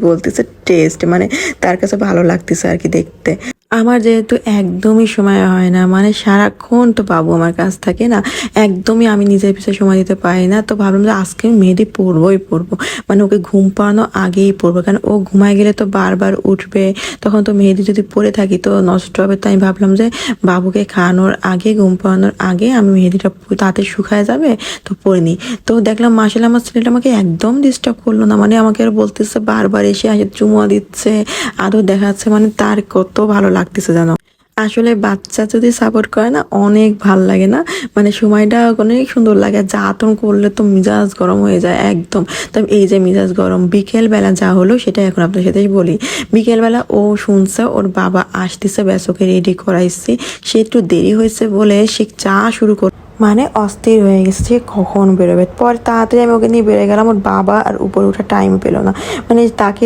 বলতেছে টেস্ট, মানে তার কাছে ভালো লাগতেছে আর কি দেখতে। আমার যেহেতু একদমই সময় হয় না, মানে সারাক্ষণ তো বাবু আমার কাছ থাকে না, একদমই আমি নিজের পিছনে সময় দিতে পারি না। তো ভাবলাম যে আজকে আমি মেহেদি পরবো, মানে ওকে ঘুম পাড়ানো আগেই পরবো, কারণ ও ঘুমায় গেলে তো বারবার উঠবে, তখন তো মেহেদি যদি পরে থাকি তো নষ্ট হবে। তো আমি ভাবলাম যে বাবুকে খাওয়ানোর আগে, ঘুম পাড়ানোর আগে আমি মেহেদিটা তাতে শুকায় যাবে, তো পরে নিই। তো দেখলাম মাসাল্লাহ আমার ছেলেটা আমাকে একদম ডিস্টার্ব করলো না, মানে আমাকে আর বলতেছে, বারবার এসে চুমা দিচ্ছে, আদর দেখাচ্ছে, মানে তার কত ভালো লাগতেছে জানো। আসলে বাচ্চা যদি সাপোর্ট করে না, অনেক ভাল লাগে না, মানে সময়টা অনেক সুন্দর লাগে। আর জ্বালাতন করলে তো মিজাজ গরম হয়ে যায় একদম। তবে এই যে মিজাজ গরম, বিকেল বেলা যা হলো সেটা এখন আপনার সাথে বলি। বিকেল বেলা ও শুনছে ওর বাবা আসতেছে, ব্যাস ওকে রেডি করাইছি। সে একটু দেরি হয়েছে বলে সে চা শুরু করে, মানে অস্থির হয়ে গেছে যে কখন বেরোবে। পরে তাড়াতাড়ি আমি ওকে নিয়ে বেরোয় গেলাম, ওর বাবা আর উপরে ওঠার টাইম পেলো না, মানে তাকে